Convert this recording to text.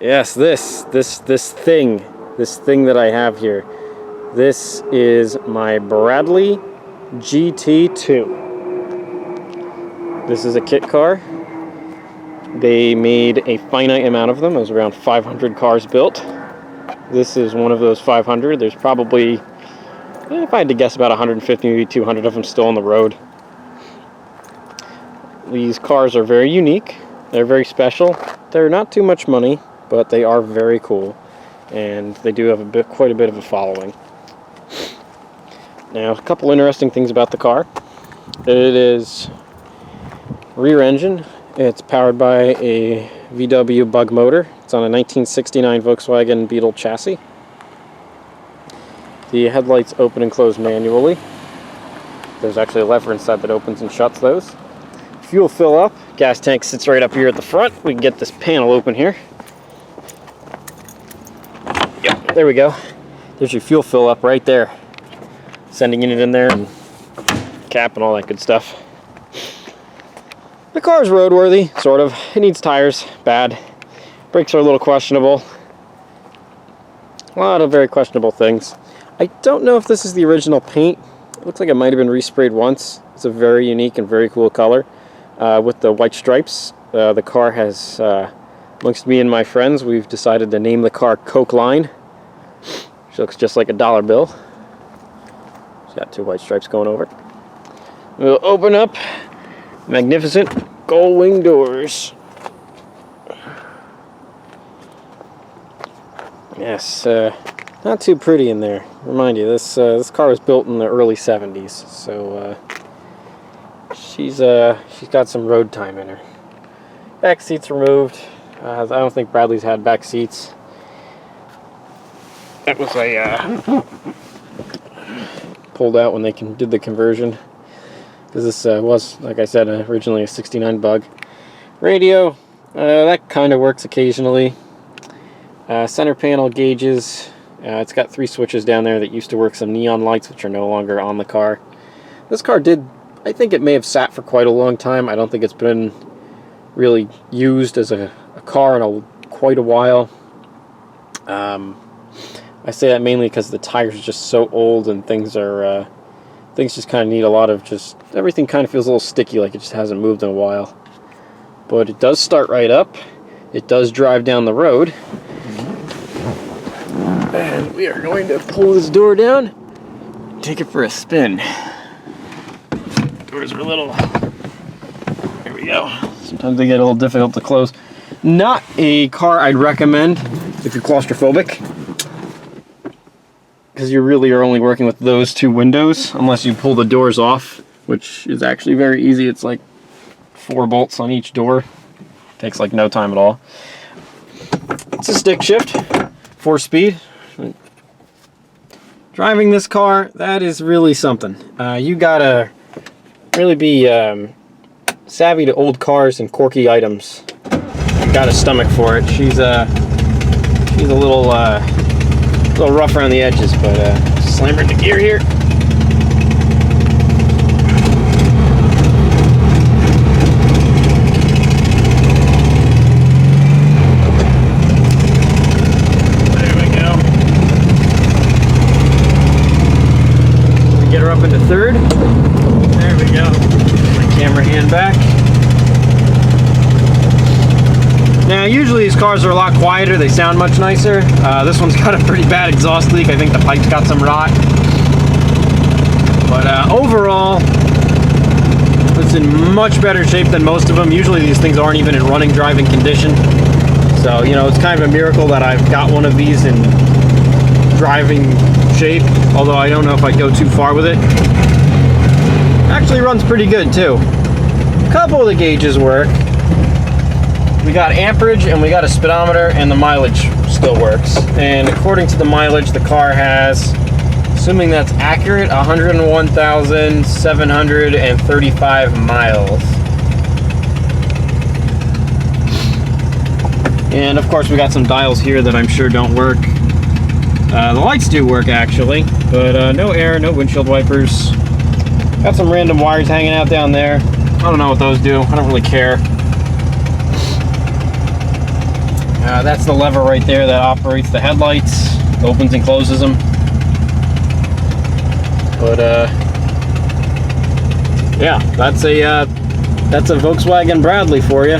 Yes, this thing that I have here. This is my Bradley GT2. This is a kit car. They made a finite amount of them. It was around 500 cars built. This is one of those 500. There's probably, if I had to guess, about 150, maybe 200 of them still on the road. These cars are very unique. They're very special. They're not too much money, but they are very cool, and they do have quite a bit of a following. Now, a couple interesting things about the car. It is rear engine. It's powered by a VW Bug motor. It's on a 1969 Volkswagen Beetle chassis. The headlights open and close manually. There's actually a lever inside that opens and shuts those. Fuel fill up. Gas tank sits right up here at the front. We can get this panel open here. Yep, there we go. There's your fuel fill up right there. Sending it in there and cap and all that good stuff. The car is roadworthy, sort of. It needs tires, bad. Brakes are a little questionable. A lot of very questionable things. I don't know if this is the original paint. It looks like it might have been resprayed once. It's a very unique and very cool color. With the white stripes, the car has, amongst me and my friends, we've decided to name the car Coke Line. She looks just like a dollar bill. She's got two white stripes going over it. We'll open up magnificent gold wing doors. Yes, not too pretty in there. Remind you, this car was built in the early 70s, so she's got some road time in her. Back seats removed. I don't think Bradley's had back seats. That was a pulled out when they did the conversion, because this was, like I said, originally a 69 Bug. Radio, that kind of works occasionally. Center panel gauges. It's got 3 switches down there that used to work some neon lights, which are no longer on the car. This car did, I think it may have sat for quite a long time. I don't think it's been really used as a car in quite a while. I say that mainly because the tires are just so old, and things just kind of need a lot of everything kind of feels a little sticky, like it just hasn't moved in a while. But it does start right up. It does drive down the road. And we are going to pull this door down, take it for a spin. Doors are a little, there we go. Sometimes they get a little difficult to close. Not a car I'd recommend if you're claustrophobic, because you really are only working with those 2 windows, unless you pull the doors off, which is actually very easy. It's like 4 bolts on each door. Takes like no time at all. It's a stick shift, 4-speed. Driving this car, that is really something. You gotta really be savvy to old cars and quirky items. You got a stomach for it. She's a little rough around the edges, but slam her into gear here. There we go. We get her up into 3rd. There we go. My camera hand back. Now, usually these cars are a lot quieter. They sound much nicer. This one's got a pretty bad exhaust leak. I think the pipe's got some rot. But overall, it's in much better shape than most of them. Usually these things aren't even in running driving condition. So, you know, it's kind of a miracle that I've got one of these in driving shape. Although I don't know if I'd go too far with it. Actually runs pretty good too. A couple of the gauges work. We got amperage and we got a speedometer, and the mileage still works. And according to the mileage, the car has, assuming that's accurate, 101,735 miles. And of course we got some dials here that I'm sure don't work. The lights do work actually, but no air, no windshield wipers. Got some random wires hanging out down there. I don't know what those do. I don't really care. That's the lever right there that operates the headlights, opens and closes them. But yeah, that's a Volkswagen Bradley for you.